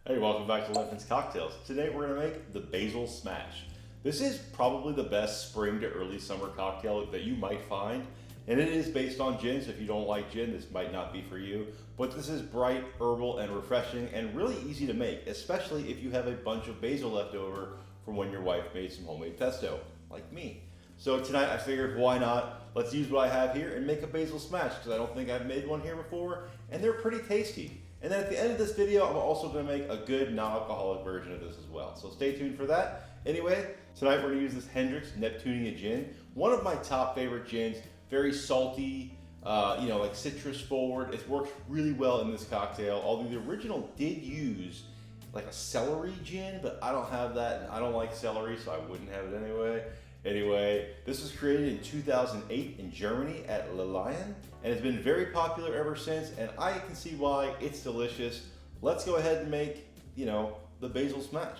Hey, welcome back to Lincoln's Cocktails. Today we're going to make the Basil Smash. This is probably the best spring to early summer cocktail that you might find, and it is based on gin, so if you don't like gin, this might not be for you. But this is bright, herbal, and refreshing, and really easy to make, especially if you have a bunch of basil left over from when your wife made some homemade pesto, like me. So tonight I figured, why not? Let's use what I have here and make a Basil Smash, because I don't think I've made one here before, and they're pretty tasty. And then at the end of this video, I'm also going to make a good non-alcoholic version of this as well. So stay tuned for that. Anyway, tonight we're going to use this Hendrick's Neptunia gin. One of my top favorite gins, very salty, like citrus forward. It works really well in this cocktail, although the original did use like a celery gin, but I don't have that and I don't like celery, so I wouldn't have it anyway. Anyway, this was created in 2008 in Germany at Le Lion, and it's been very popular ever since, and I can see why. It's delicious. Let's go ahead and make, the Basil Smash.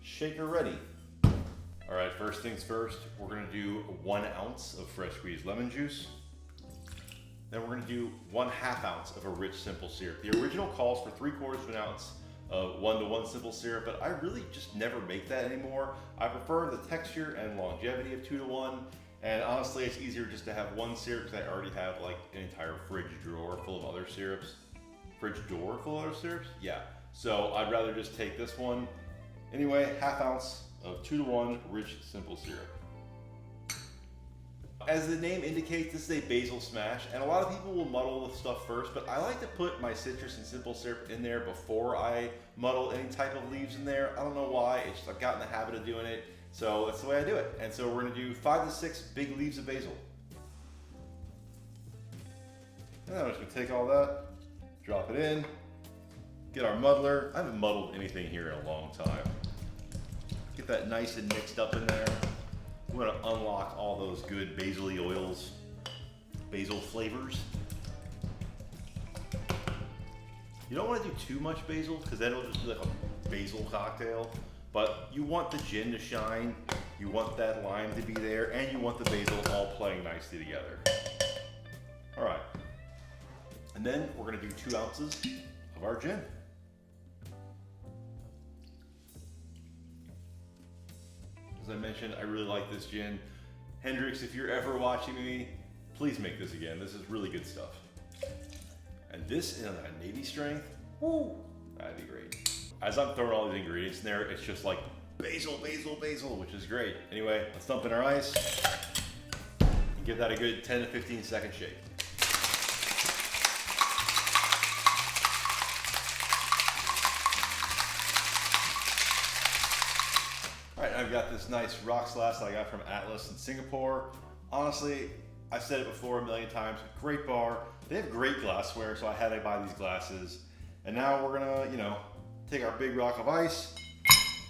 Shaker ready. All right, first things first, we're gonna do 1 ounce of fresh squeezed lemon juice. Then we're gonna do 1/2 ounce of a rich simple syrup. The original calls for 3/4 of an ounce of 1-to-1 simple syrup, but I really just never make that anymore. I prefer the texture and longevity of 2-to-1, and honestly, it's easier just to have one syrup because I already have like an entire fridge drawer full of other syrups. Fridge door full of other syrups? Yeah. So I'd rather just take this one. Anyway, 1/2 ounce of 2-to-1 rich simple syrup. As the name indicates, this is a basil smash, and a lot of people will muddle the stuff first, but I like to put my citrus and simple syrup in there before I muddle any type of leaves in there. I don't know why, it's just I've gotten the habit of doing it, so that's the way I do it. And so we're gonna do 5 to 6 big leaves of basil. And I'm just gonna take all that, drop it in, get our muddler. I haven't muddled anything here in a long time. Get that nice and mixed up in there. We're gonna unlock all those good basil-y oils, basil flavors. You don't want to do too much basil because then it'll just be like a basil cocktail. But you want the gin to shine, you want that lime to be there, and you want the basil all playing nicely together. All right. And then we're gonna do 2 ounces of our gin. As I mentioned, I really like this gin. Hendrick's, if you're ever watching me, please make this again. This is really good stuff. And this in a navy strength, woo, that'd be great. As I'm throwing all these ingredients in there, it's just like basil, basil, basil, which is great. Anyway, let's dump in our ice and give that a good 10 to 15 second shake. I've got this nice rocks glass that I got from Atlas in Singapore. Honestly, I've said it before a million times, great bar. They have great glassware, so I had to buy these glasses. And now we're gonna, take our big rock of ice,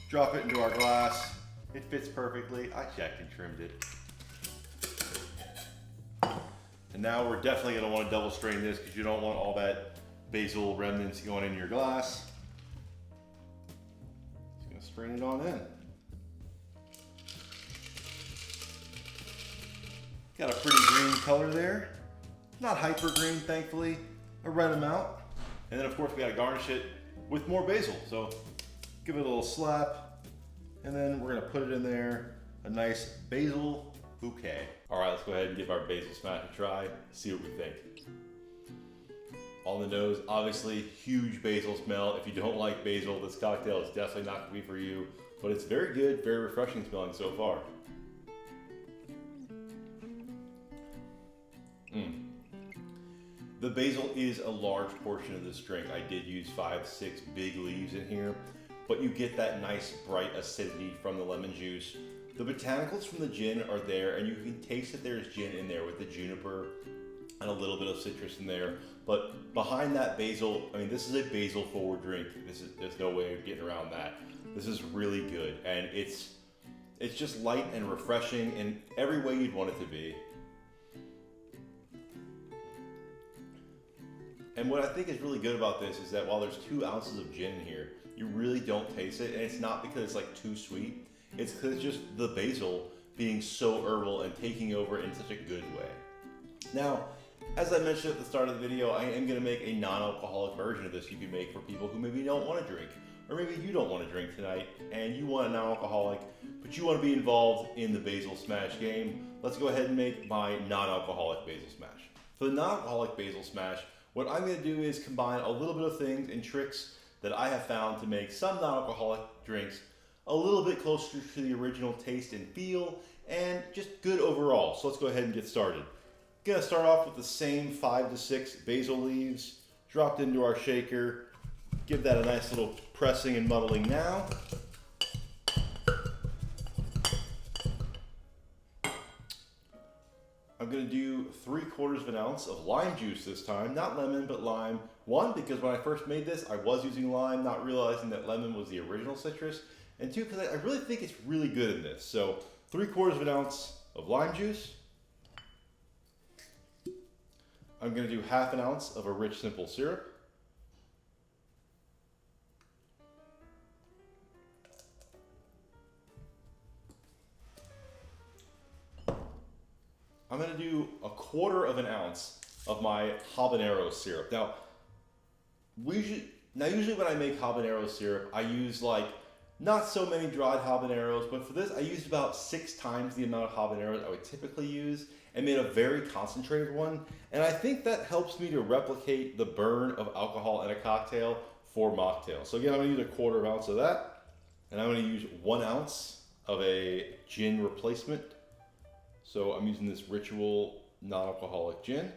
drop it into our glass. It fits perfectly. I checked and trimmed it. And now we're definitely gonna wanna double strain this because you don't want all that basil remnants going in your glass. Just gonna strain it on in. Got a pretty green color there. Not hyper green, thankfully, a red amount. And then of course we gotta garnish it with more basil. So give it a little slap, and then we're gonna put it in there, a nice basil bouquet. All right, let's go ahead and give our basil smash a try, see what we think. On the nose, obviously huge basil smell. If you don't like basil, this cocktail is definitely not gonna be for you, but it's very good, very refreshing smelling so far. The basil is a large portion of this drink. I did use 5, 6 big leaves in here, but you get that nice bright acidity from the lemon juice. The botanicals from the gin are there, and you can taste that there's gin in there with the juniper and a little bit of citrus in there. But behind that basil, I mean, this is a basil forward drink. There's no way of getting around that. This is really good, and it's just light and refreshing in every way you'd want it to be. And what I think is really good about this is that while there's 2 ounces of gin in here, you really don't taste it. And it's not because it's like too sweet. It's because it's just the basil being so herbal and taking over in such a good way. Now, As I mentioned at the start of the video, I am going to make a non-alcoholic version of this you can make for people who maybe don't want to drink. Or maybe you don't want to drink tonight and you want a non-alcoholic, but you want to be involved in the Basil Smash game. Let's go ahead and make my non-alcoholic Basil Smash. For the non-alcoholic Basil Smash, what I'm going to do is combine a little bit of things and tricks that I have found to make some non-alcoholic drinks a little bit closer to the original taste and feel, and just good overall. So let's go ahead and get started. Gonna start off with the same 5 to 6 basil leaves dropped into our shaker. Give that a nice little pressing and muddling now. I'm gonna do 3/4 of an ounce of lime juice this time, not lemon, but lime. One, because when I first made this, I was using lime, not realizing that lemon was the original citrus. And two, because I really think it's really good in this. So 3/4 of an ounce of lime juice. I'm going to do 1/2 ounce of a rich simple syrup. I'm going to do 1/4 of an ounce of my habanero syrup. Now usually when I make habanero syrup, I use like not so many dried habaneros, but for this I used about 6 times the amount of habaneros I would typically use and made a very concentrated one. And I think that helps me to replicate the burn of alcohol in a cocktail for mocktail. So again, I'm gonna use 1/4 ounce of that. And I'm gonna use 1 ounce of a gin replacement. So I'm using this Ritual non-alcoholic gin.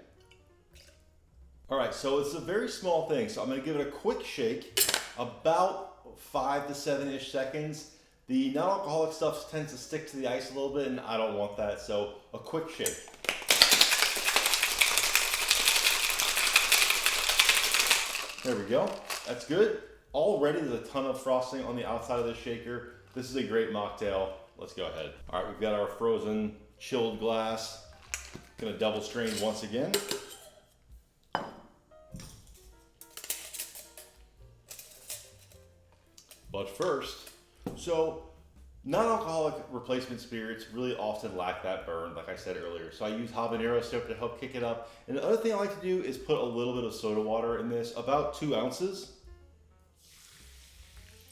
All right, so it's a very small thing. So I'm gonna give it a quick shake, about 5 to 7-ish seconds. The non-alcoholic stuff tends to stick to the ice a little bit and I don't want that, so a quick shake. There we go, that's good. Already there's a ton of frosting on the outside of the shaker. This is a great mocktail, let's go ahead. All right, we've got our frozen chilled glass. Gonna double strain once again. But first, so non-alcoholic replacement spirits really often lack that burn, like I said earlier. So I use habanero syrup to help kick it up. And the other thing I like to do is put a little bit of soda water in this, about 2 ounces.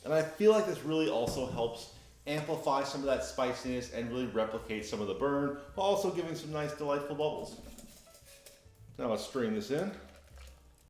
And I feel like this really also helps amplify some of that spiciness and really replicate some of the burn, while also giving some nice delightful bubbles. Now let's strain this in.